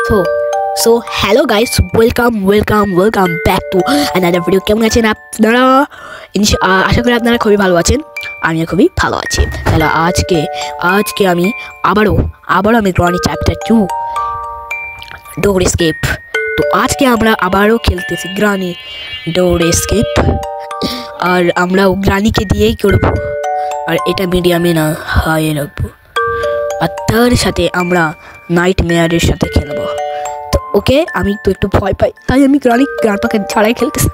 So hello guys, welcome back to another video. কেমন আছেন আপনারা? আশা করি আপনারা খুবই ভালো আছেন। আমিও খুবই ভালো আছি। তাহলে আজকে আমি আবারও আমি গ্রানি চ্যাপ্টার 2 ডোর এসকেপ। তো আজকে আমরা আবারও খেলতেছি গ্রানি ডোর এসকেপ, আর আমরা গ্রানিকে দিয়েই করবো, আর এটা মিডিয়ামে না হাই রাখবো, আর তার সাথে আমরা নাইট মেয়ারের সাথে খেলবো। তো ওকে, আমি তো একটু ভয় পাই, তাই আমি গ্রান্ডপাকে ছাড়াই খেলতেছি।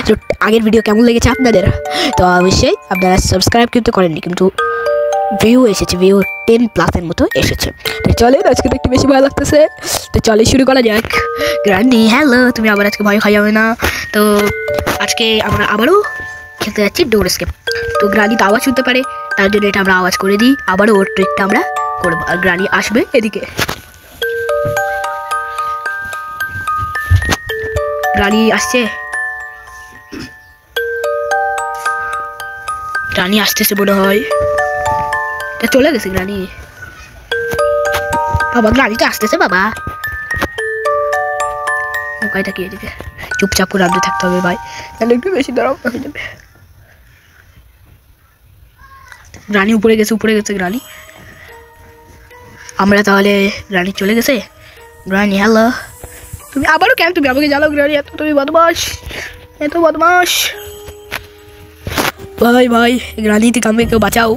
তো আগের ভিডিও কেমন লেগেছে আপনাদের? তো অবশ্যই আপনারা সাবস্ক্রাইব কিন্তু করেননি, কিন্তু ভিউ 10+ মতো এসেছে। তো চলে, আজকে তো একটু বেশি ভয় লাগতেছে, তো চলে শুরু করা যাক। গ্রান্ডি হ্যালো, তুমি আবার আজকে ভয় খাই যাবে না? তো আজকে আমরা আবারও খেলতে যাচ্ছি ডোর এসকেপ। তো গ্রানি তো আওয়াজ শুনতে পারে, তার জন্য এটা আমরা আওয়াজ করে দিই। আবারও ওর ট্রিকটা আমরা করবো, আর গ্রানি আসবে এদিকে। গ্রানি আসছে, গ্রানি আসতেছে মনে হয়। চলে গেছে গ্রানি। বাবা, গ্রানি তো আসতেছে বাবা। উপায়টা কি? এদিকে চুপচাপ করে রাঁধতে থাকতে হবে ভাই, তাহলে একটু বেশি দাঁড়াও হয়ে যাবে। গ্রানি উপরে গেছে গ্রানি। আমরা তাহলে গ্রানি চলে গেছে। গ্রানি হ্যালো, তুমি আবারও কেন? তুমি আমাকে জ্বালাও গ্রানি, তুমি বদমাস, এত বদমাস। ভাই গ্রানি থেকে আমাকে কেউ বাঁচাও।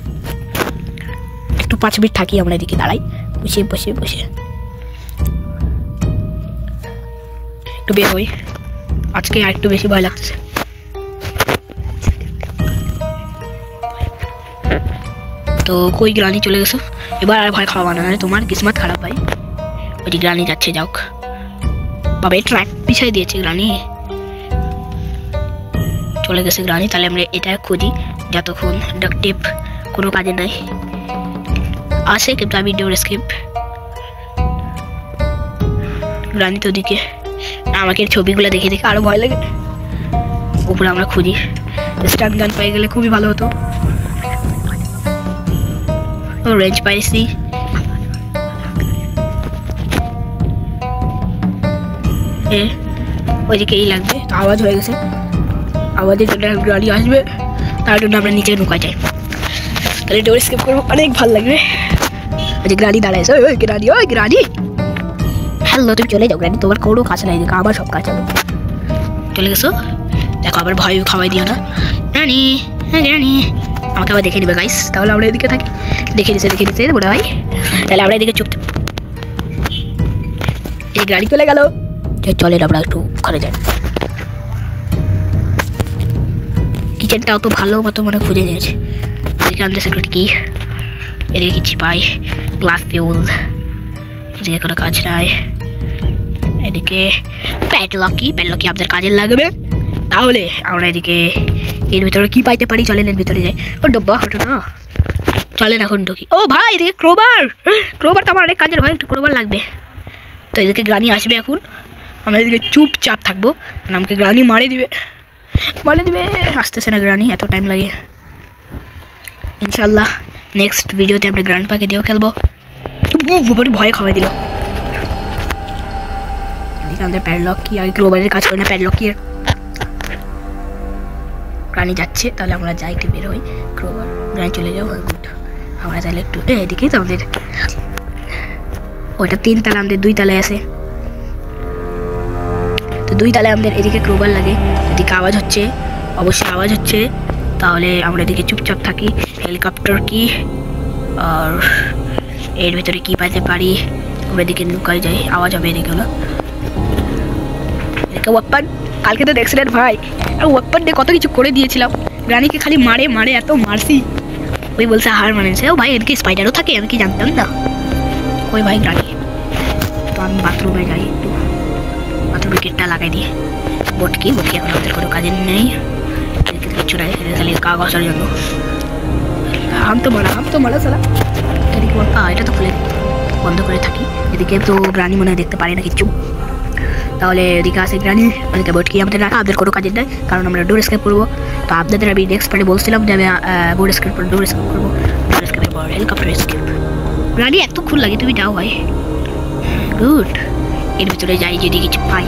একটু 5 মিনিট থাকি আমরা এদিকে, দাঁড়াই বসে একটু বের হই। আজকে আর একটু বেশি ভয় লাগতেছে। তো কই গ্রানি চলে গেছো? এবার আর ভয় খাওয়া না, তোমার কিসমত খারাপ ভাই। ওই গ্রানি যাচ্ছে, যাওক বাবা। এই ট্র্যাক পিছাই দিয়েছে গ্রানি, চলে গেছে গ্রানি। তাহলে আমরা এটা খুঁজি যতক্ষণ ডাক টেপ কোনো কাজে নাই আসে, কিন্তু আমি ডোর এসকেপ। গ্রানি তো ওদিকে, আমাকে ছবিগুলো দেখে আরো ভয় লাগে। উপরে আমরা খুঁজি, স্টান গান পেয়ে গেলে খুবই ভালো হতো। রেঞ্জ পাইছি, ওইদিকে এই লাগবে। তো আওয়াজ হয়ে গেছে, আওয়াজের জন্য গ্রানি আসবে, তার জন্য আমরা নিচে ঢুকা যাই। তাহলে ডোর এসকেপ করবো, অনেক ভালো লাগবে। ওই যে গ্রানি দাঁড়াইছে, ওই গ্রানি হ্যালো, তুমি চলে যাও গ্রানি, তোমার কোনো কাজ নাই, দেখো আমার সব কাজ হবে। চলে গেছো, দেখো আবার ভয় খাওয়াই দিও না গ্রানি। হ্যাঁ গ্রানি আমাকে আবার দেখে নেবে গাইস, তাহলে আমরা এদিকে থাকি। দেখে নিছে বড় ভাই, তাহলে আমরা এদিকে চুপ। এই গাড়ি চলে গেল, চলে আমরা একটু ঘরে যাই। কিচেনটাও তো ভালো মতো মনে খুঁজে নিয়েছে। এদিকে আমাদের সিক্রেট কি, এদিকে কিছু পাই, গ্লাস ফিউল, এদিকে কোনো কাজ নাই। এদিকে প্যাডলকি আপনাদের কাজে লাগবে। তাহলে আমরা এদিকে এর ভিতরে কি পাইতে পারি, চলেন এর ভিতরে যাই। ও ডব্বা হতো না, চলেন এখন ঢুকি। ও ভাই, এদিকে ক্রোবার তো আমার অনেক কাজের হয়, একটু ক্রোবার লাগবে। তো এদিকে গ্রানি আসবে এখন, আমরা এদিকে চুপচাপ থাকবো, আমাকে গ্রানি মারে দিবে। আসতেছে না গ্রানি, এত টাইম লাগে। ইনশাল্লাহ নেক্সট ভিডিওতে আমরা গ্র্যান্ডপাকে দিয়েও খেলবো। ভয় খাওয়াই দিল। এদিকে আমাদের প্যাডলক কি, আর ক্রোবারের কাজ করে না, প্যাডলক কি। গ্রানি যাচ্ছে, তাহলে আমরা যাই, একটু বের হই। ক্রোবার গ্রানি চলে যাও, গুড। আমরা তাহলে একটু এদিকে তো আমাদের ওইটা 3 তালা, আমাদের 2 তালায় আছে। তো 2 তালায় আমাদের এদিকে ক্রোবার লাগে। এদিকে আওয়াজ হচ্ছে, অবশ্যই আওয়াজ হচ্ছে, তাহলে আমরা এদিকে চুপচাপ থাকি। হেলিকপ্টার কি, আর এর ভিতরে কি পাইতে পারি, আমরা এদিকে লুকাই যাই। আওয়াজ হবে এদিকে, হলো এদিকে ওয়াপ্পান। কালকে তো দেখছিলেন ভাই, আর ওয়াপ্পান দিয়ে কত কিছু করে দিয়েছিলাম। গ্রানিকে খালি মারে এত মারছি, ওই বলছে হার মানেছে। ও ভাই, এদিকে স্পাইডারও থাকে, আমি কি জানতাম না। ওই ভাই গ্রানি, তো আমি বাথরুমে যাই, একটু বাথরুমে গেটটা লাগাই দিয়ে। বটকি এখন আমাদের কোনো কাজে নেই, কিছু নাই, খালি গা ঘষার জন্য। হাম তো মারা সালা। এদিকে এটা তো খুলে বন্ধ করে থাকি। এদিকে তো গ্রানি মনে হয় দেখতে পারি না কিচ্ছু। তাহলে এদিকে আসে গ্রানি, ওদিকে বটকি আমাদের রাখা, আমাদের কোনো কাজের নেই, কারণ আমরা ডোর এসকেপ করবো। তো আপনাদের আমি নেক্সট পার্টে বলছিলাম যে আমি ডোর এসকেপ করবো। ডোর এসকেপের পর হেলিকপ্টার এসকেপ। গ্রানি এত খুল লাগে, তুমি যাও ভাই, গুড। এর ভিতরে যাই, যদি কিছু পাই।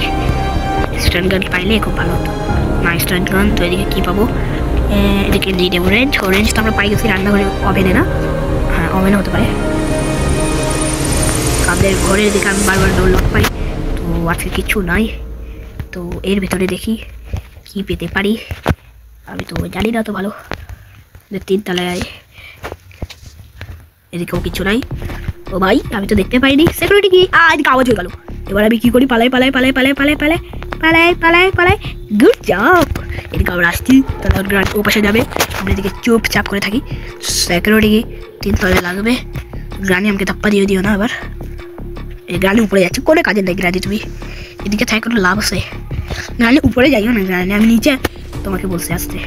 স্টান গান পাইলে খুব ভালো হতো। না স্টান গান, তো এদিকে কী পাবো? এদিকে দিয়ে অরেঞ্জ। অরেঞ্জ তো আমরা পাই গেছি রান্নাঘরে, ওভেনে না? হ্যাঁ, ওভেনে হতে পারে। আমাদের ঘরের দিকে আমি বারবার দৌড় পাই, তো আজকে কিছু নাই। তো এর ভিতরে দেখি কি পেতে পারি, আমি তো জানি না তো ভালো। 3 তলায় এদিকেও কিছু নাই। ও ভাই, আমি তো দেখতে পাইনি। সিকিউরিটি কি? এদিকে আওয়াজ হয়ে গেল। এবার আমি কি করি? পালাই পালাই পালাই পালাই পালাই পালাই পালাই পালাই পালাই। Good job. এদিকে আমরা আসছি, তাহলে গ্রান্ড ও পাশে যাবে, আমরা এদিকে চুপচাপ করে থাকি। সিকিউরিটি কি 3 তলায় লাগবে। গ্রানি আমাকে ধাপ্পা দিয়ে দিও না আবার। এই গ্রানি উপরে যাচ্ছে, কোনো কাজের নেই গ্রানি, তুমি এদিকে থাকে কোনো লাভ আছে? গ্রানি উপরে যাইও না গ্রানি, আমি নিচে তোমাকে বলতে আসতে।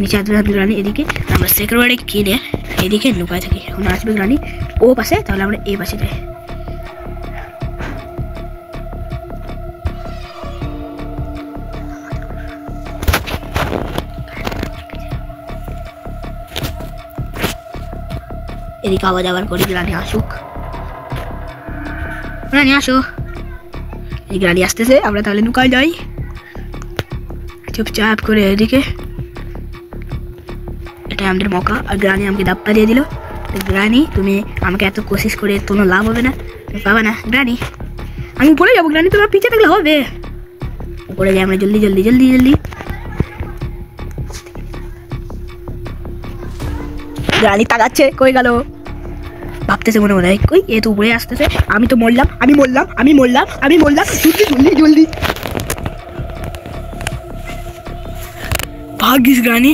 নিচে আসবে গ্রানি, এদিকে আমরা সিকিউরিটি কিনে এদিকে লুকায় থাকি। এখন আসবে গ্রানি ও পাশে, তাহলে আমরা এই পাশে যাই। এদিকে আওয়াজ আবার করি, গ্রানি আসুক। গ্রানি আসো। এই গ্রানি আসতেছে, আমরা তাহলে লুকায় যাই চুপচাপ করে। এদিকে এটা আমাদের মৌকা। আর গ্রানি আমাকে ধাপ্পা দিয়ে দিল। গ্রানি, তুমি আমাকে এত কোশিশ করে কোনো লাভ হবে না, তুমি পাবা না। গ্রানি, আমি উপরে যাবো। গ্রানি, তোমার পিছিয়ে থাকলে হবে। উপরে যাই আমরা, জলদি জলদি জলদি জলদি। গ্রানি তাকাচ্ছে, কই গেল? ভাবতেছে মনে মনে, কই এ তো উপরে আসতেছে। আমি তো মরলাম, আমি মরলাম, আমি মরলাম, আমি মরলাম। জলদি জলদি জলদি ভাগিস গ্রানি,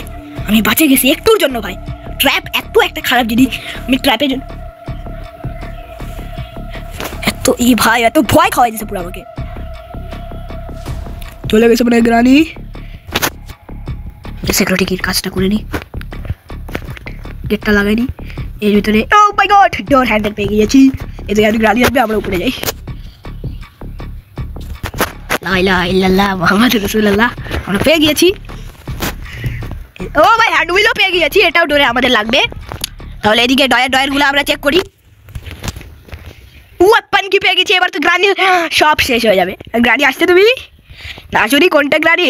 আমি বাঁচে গেছি একটুর জন্য ভাই। ট্র্যাপ এত একটা খারাপ জিনিস, আমি ট্র্যাপের জন্য এত ভাই এত ভয় খাওয়াই দিয়েছে পুরো আমাকে। চলে গেছে মানে গ্রানি। সিকিউরিটি কির কাজটা করে নি, গেটটা লাগাইনি। এর ভিতরে ও মাই গড, ডোর হ্যান্ডেল পেয়ে গিয়েছি। এদিকে আমি গ্রানি আসবে, আমরা উপরে যাই। লা ইলাহা ইল্লাল্লাহ মুহাম্মাদুর রাসূলুল্লাহ, আমরা পেয়ে গিয়েছি। ও ভাই, হ্যান্ড হুইলও পেয়ে গিয়েছি, এটাও ডোরে আমাদের লাগবে। তাহলে এদিকে ডয়ারগুলো আমরা চেক করি। ওয়েপন কি পেয়ে গেছি। এবার তো গ্রানি সব শেষ হয়ে যাবে। গ্রানি আসছে, তুমি না আসুনি? কোনটা গ্রানি?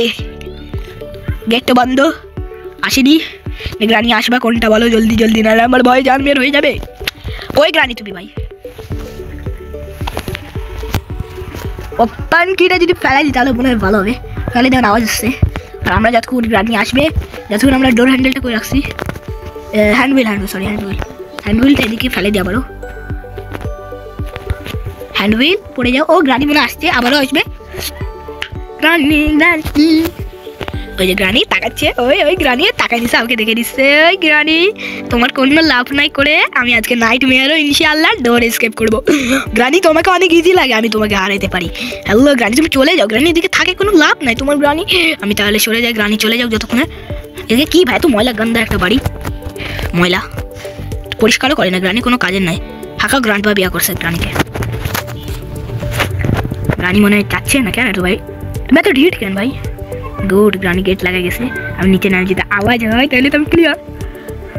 গেটটা বন্ধ, আসেনি। গ্রানি আসবা কোনটা বলো জলদি জলদি, নাহলে আমার ভয় জান বের হয়ে যাবে। ওই গ্রানি তুমি ভাই, ওপেন কিটা যদি ফেলাই দিই তাহলে মনে হয় ভালো হবে। ফেলে দেওয়ার আওয়াজ আসছে। আর আমরা যতক্ষণ গ্রানি আসবে, যতক্ষণ আমরা ডোর হ্যান্ডেলটা করে রাখছি, হ্যান্ডউইলটা এদিকে ফেলে দিয়ে আবারও। হ্যান্ডউইল পড়ে যাও। ও গ্রানি মনে আসছে, আবারও আসবে। গ্রানি গ্রানি, ওই যে গ্রানি তাকাচ্ছে। ওই গ্রানি তাকাই দিচ্ছে, আমাকে দেখে দিচ্ছে। ওই গ্রানি, তোমার কোনো লাভ নাই করে আমি আজকে নাইট মেয়ারও ইনশাআল্লাহ ডোর এসকেপ করবো। গ্রানি, তোমাকে অনেক ইজি লাগে, আমি তোমাকে হারাইতে পারি। হ্যালো গ্রানি, তুমি চলে যাও। গ্রানি এদিকে থাকে কোনো লাভ নাই তোমার গ্রানি। আমি তাহলে সরে যাই, গ্রানি চলে যাও যতক্ষণে। এদিকে কি ভাই, তো ময়লা গন্ধা একটা বাড়ি, ময়লা পরিষ্কারও করে না গ্রানি, কোনো কাজের নাই। ফাঁকা গ্রান্ডপা বিয়া করছে গ্রানিকে। গ্রানি মনে হয় যাচ্ছে না কেন ভাই? তুমি এত ডিট কেন ভাই? গুড, গ্রানি গেট লাগাই গেছে। আমি নিচে নামে, যদি আওয়াজ হয় তাহলে তো আমি ক্লিয়ার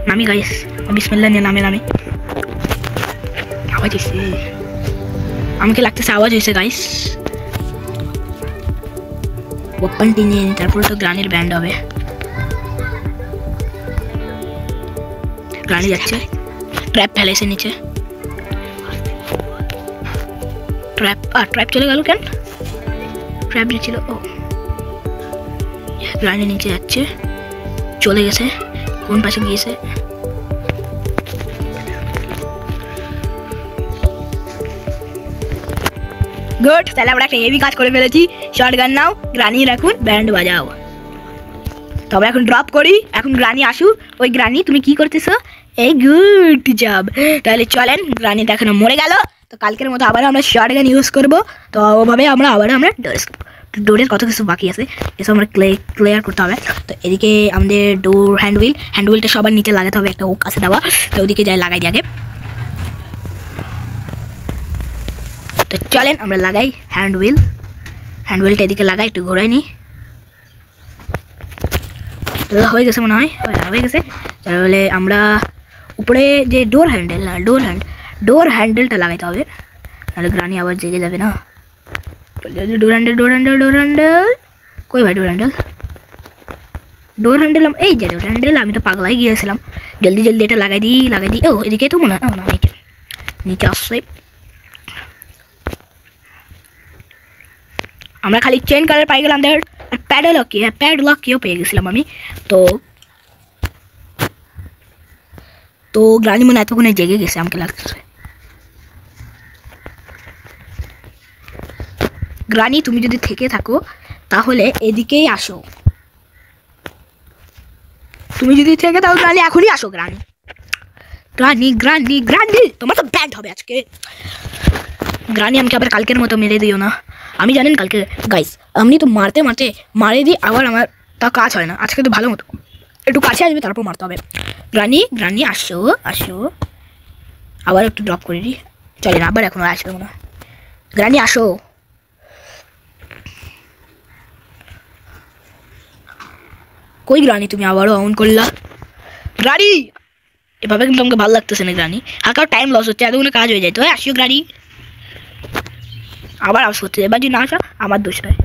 নামি গাইস। বিসমিল্লাহ নিয়ে নামে আওয়াজ হয়েছে, আমাকে লাগতেছে আওয়াজ হয়েছে গাইস। ওপেনটি নিয়ে তারপরে তো গ্রানির ব্যান্ড হবে। গ্রানি যাচ্ছে, ট্র্যাপ ফেলেছে নিচে। ট্র্যাপ চলে গেল কেন? ট্র্যাপ ছিল। ও গ্রানি নিচে যাচ্ছে, চলে গেছে। কোন পাশে গিয়েছে? গুড, তাহলে আমরা একটা হেভি কাজ করে ফেলেছি। শটগান নাও, গ্রানি রাখুন, ব্যান্ড বাজাও। তো আমরা এখন ড্রপ করি। এখন গ্রানি আসুক। ওই গ্রানি, তুমি কি করতেছো? এই গুড জব। তাহলে চলেন, গ্রানি এখনো মরে গেল। তো কালকের মতো আবার আমরা শটগান ইউজ করবো। তো ওভাবে আমরা ডোরের কত কিছু বাকি আছে, এসব আমরা ক্লিয়ার করতে হবে। তো এদিকে আমাদের ডোর হ্যান্ডউইলটা সবার নিচে লাগাতে হবে, একটা হুক আছে দেওয়া। তো ওদিকে যাই, লাগাই দিয়ে আগে। তো চলেন আমরা লাগাই হ্যান্ডউইলটা এদিকে লাগাই, একটু ঘোরাই নি। হয়ে গেছে মনে হয়, হয়ে গেছে। তাহলে আমরা উপরে যে ডোর হ্যান্ডেলটা লাগাইতে হবে, তাহলে গ্রানি আবার জেগে যাবে না। ডোর হ্যান্ডেল ডোর হ্যান্ডেল ডোর হ্যান্ডেল কই ভাই ডোর হ্যান্ডেল এই যে ডোর হ্যান্ডেল আমি তো পাগলাই গিয়েছিলাম জলদি জলদি এটা লাগাই দিই ও এদিকে তো মনে হয় না নিচে আসছে আমরা খালি চেন কালার পাই গেলাম আর প্যাডলক কিও পেয়ে গেছিলাম আমি তো তো গ্রানি মনে এতক্ষণে জেগে গেছে আমাকে লাগছে গ্রানি তুমি যদি থেকে থাকো তাহলে এদিকেই আসো তুমি যদি থেকে থাকো তাহলে এখনই আসো গ্রানি গ্রানি গ্রানি গ্রানি তোমার তো ব্যান্ড হবে আজকে গ্রানি আমাকে আবার কালকের মতো মেরে দিও না আমি জানেন কালকে গাইস আমি তো মারতে মারে দিই আবার আমার তা কাজ হয় না আজকে তো ভালো মতো একটু কাছে আসবে তারপর মারতে হবে গ্রানি গ্রানি আসো আবার একটু ড্রপ করে দিই চলে না আবার এখন আসবে না গ্রানি আসো কই গ্রানি তুমি আবারও অন করলা গ্রানি এভাবে কিন্তু আমাকে ভালো লাগতেছে না গ্রানি হালকা টাইম লস হচ্ছে এতগুলো কাজ হয়ে যায় তো আসিও গ্রানি আবার আওয়াজ করতে এবার যদি না আসা আমার দোষ নয়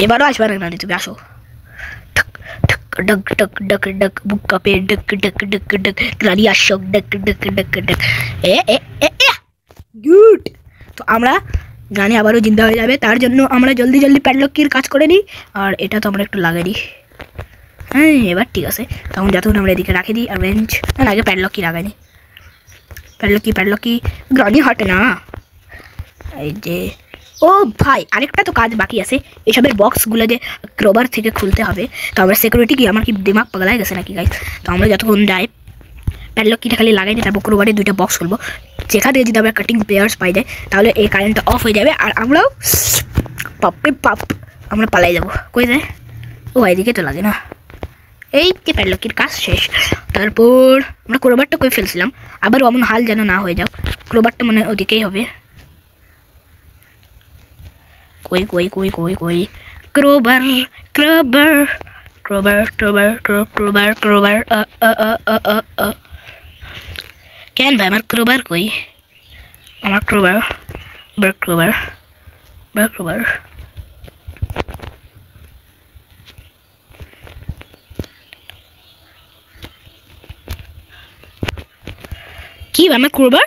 এবারও আসবে না গ্রানি তুমি আসো डक डक डक डक बुक्का पे डक डक डक डक ग्रानी আসো डक डक डक डक ए গুড তো আমরা গ্রানি আবারও জিন্দা হয়ে যাবে তার জন্য আমরা জলদি জলদি প্যাডলকির কাজ করে নিই আর এটা তো আমরা একটু লাগাই দিই হ্যাঁ এবার ঠিক আছে তখন যতক্ষণ আমরা এদিকে রাখে দিই আর বেঞ্চ না আগে প্যাডলকি লাগাই দিই প্যাডলকি গ্রানি হাঁটে না এই যে ও ভাই আরেকটা তো কাজ বাকি আছে এসবের বক্সগুলো যে ক্রোবার থেকে খুলতে হবে তো আমরা সিকিউরিটি কি আমার কি দিমাগ পাগলায় গেছে নাকি গাইস তো আমরা যতক্ষণ যাই প্যাডলকিটা খালি লাগাই দিই তারপর ক্রোবারে দুইটা বক্স খুলবো যেখান থেকে যদি আমরা কাটিং প্লেয়ার্স পাই যাই তাহলে এই কারেন্টটা অফ হয়ে যাবে আর আমরাও পাপ আমরা পালাই যাবো কই যায় ও এদিকে তো লাগে না এই যে প্যাডলকির কাজ শেষ তারপর আমরা ক্রোবারটা করে ফেলছিলাম আবার অমন হাল যেন না হয়ে যাও ক্রোবারটা মানে ওদিকেই হবে कोई क्रोबर कैन भाई हमार क्रोबर कोई हमार क्रोबर की हमार क्रोबर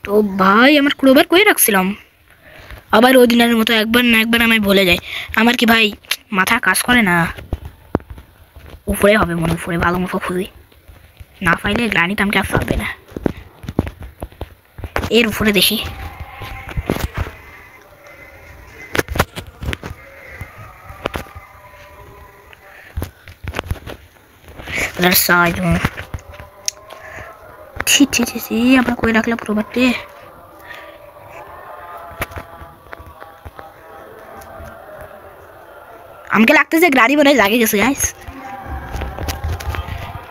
তো ভাই আমার ক্রোবার কই রাখছিলাম আবার ওই দিনের মতো একবার না একবার আমি ভুলে যাই আমার কি ভাই মাথা কাজ করে না উপরে হবে মনে উপরে ভালো মতো খুঁজি না পাইলে গ্রানি তো আমাকে আর পাবে না এর উপরে দেখি ছি আমরা কই রাখলাম ক্রোবারতে আমাকে লাগতেছে গ্রানি মনে লাগে গেছে গাইস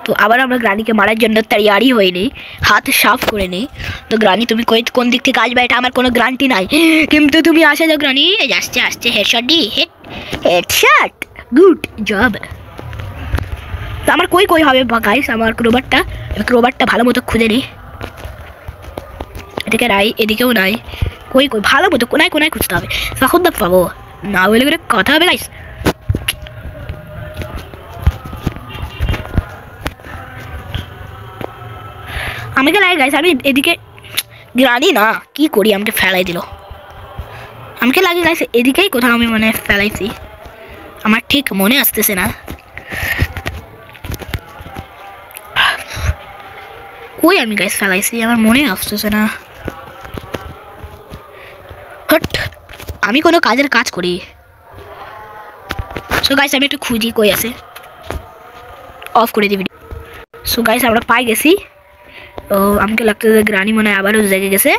তো আবার আমরা গ্রানিকে মারার জন্য তৈরি হয়ে নিই হাত সাফ করে নিই তো গ্রানি তুমি কোন দিক থেকে আসবে এটা আমার কোনো গ্যারান্টি নাই কিন্তু তুমি আসে যাও গ্রানি আসছে হেডশট দি হেডশট গুড জব তো আমার কই হবে গাইস আমার ক্রোবারটা ভালো মতো খুঁজে নিই এদিকে নাই এদিকেও নাই কই ভালো মতো কোনায় খুঁজতে হবে তখন তো পাবো না বলে করে কথা হবে গাইস আমাকে লাগে গাইস আমি এদিকে গ্রানি না কি করি আমাকে ফেলাই দিল আমাকে লাগে গাইস এদিকেই কোথাও আমি মানে ফেলাইছি আমার ঠিক মনে আসতেছে না কই আমি গাইস ফেলাইছি আমার মনে আসতেছে না আমি কোনো কাজের কাজ করি সো গাইস আমি একটু খুঁজি কই আছে অফ করে দিই সো গাইস আমরা পাই গেছি তো আমাকে লাগতেছে গ্রানি মনে হয় আবারও জেগে গেছে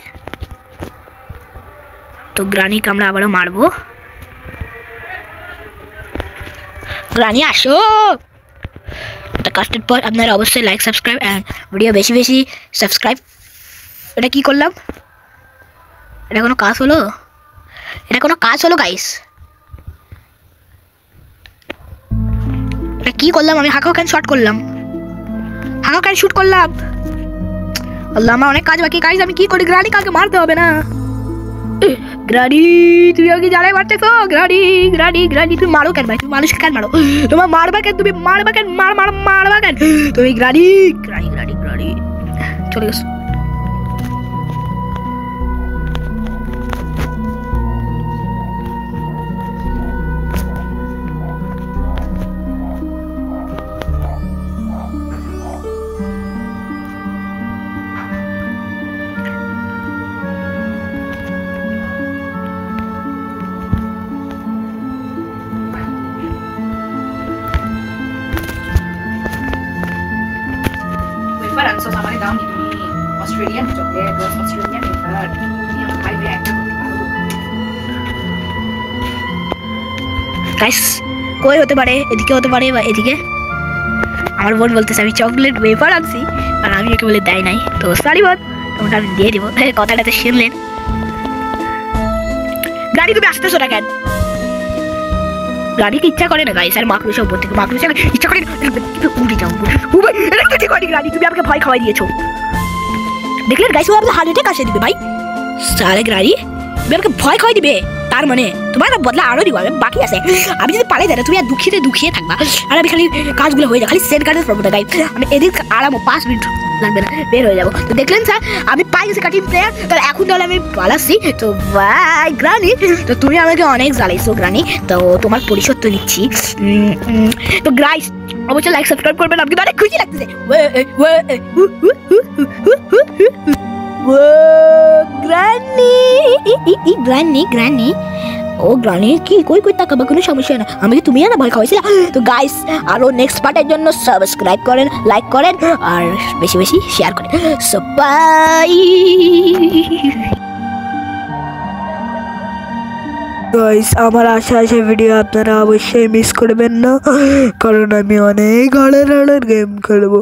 তো গ্রানিকে আমরা আবারও মারবো গ্রানি আসো কাজটার পর আপনারা অবশ্যই লাইক সাবস্ক্রাইব অ্যান্ড ভিডিও বেশি সাবস্ক্রাইব এটা কি করলাম এটা কোনো কাজ হলো গাইস কি করলাম আমি? হাঁকা ক্যান শট করলাম, হাঁকা ক্যান শুট করলাম। আল্লাহ, আমার অনেক কাজ বাকি গাইস। আমি কি করি? গ্রানি কালকে মারতে হবে না? গ্রানি তুমি আমাকে জ্বালায় মারতেছো। গ্রানি গ্রানি গ্রানি তুমি মারো কেন ভাই? তুমি মানুষকে কেন মারো? তোমার মারবা কেন? তুমি মারবা কেন? মারবা কেন তুমি? গ্রানি গ্রানি গ্রানি গ্রানি চলে গেছো। So sama daw ni Australian chocolate was Australian wafer. Ini yang high brand guys, কই হতে পারে? এদিকে হতে পারে বা এদিকে। আমার বোন বলতেছে আমি চকলেট ওয়েফার আনছি আর আমি ওকে বলে দেয় নাই, তো সরি বোন, তোমাকে আমি দিয়ে দিব। কথাটা তো শুনলেন। গাড়ি তুমি আসতেছো না কেন? গাড়িকে ইচ্ছা করে না গাইস, আর মাকড়ুসা উপর থেকে মাকড়ুসা ইচ্ছা করে উড়ে যাও। গাড়ি তুমি আমাকে ভয় খাওয়াই দিয়েছো, দেখলেন গাইস? ও আমাকে হার্ট অ্যাটাক আসে দিবে ভাই। সারে গাড়ি তুমি আমাকে ভয় খাওয়াই দিবে, তার মানে তোমার বদলা আরো দিব। বাকি আছে, আমি যদি পালাই যাই তুমি আর দুঃখিয়ে থাকবা, আর আমি খালি কাজগুলো হয়ে যায়, খালি সেন্ট কার্ডের প্রবলেম গাইস। আমি এদিক আরাম 5 মিনিট লাগবে না, বের হয়ে যাবো। তো দেখলেন স্যার, আমি পাই গেছি কাটিং প্লেয়ার, তাহলে এখন তাহলে আমি পালাচ্ছি। তো ভাই গ্রানি, তো তুমি আমাকে অনেক জ্বালাইছো গ্রানি, তো তোমার পরিশোধ তো নিচ্ছি। তো গাইস অবশ্যই লাইক সাবস্ক্রাইব করবেন, আমাকে অনেক খুশি লাগতেছে। গ্রানি গ্রানি গ্রানি ও গ্রানি কি কই তাকাবা, কোনো সমস্যা না, আমাকে তুমি না ভয় খাওয়াইছিলা। তো গাইস আরো নেক্সট পার্টের জন্য সাবস্ক্রাইব করেন, লাইক করেন আর বেশি বেশি শেয়ার করেন। So bye guys. আমার আশা আছে ভিডিও আপনারা অবশ্যই মিস করবেন না, কারণ আমি অনেক হার্ডের গেম খেলবো।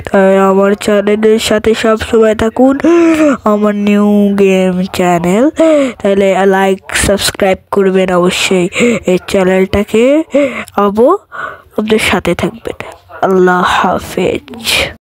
তাই আমার চ্যানেলের সাথে সব সময় থাকুন, আমার নিউ গেম চ্যানেল। তাহলে লাইক সাবস্ক্রাইব করবেন অবশ্যই এই চ্যানেলটাকে, আপনাদের সাথে থাকবেন। আল্লাহ হাফেজ।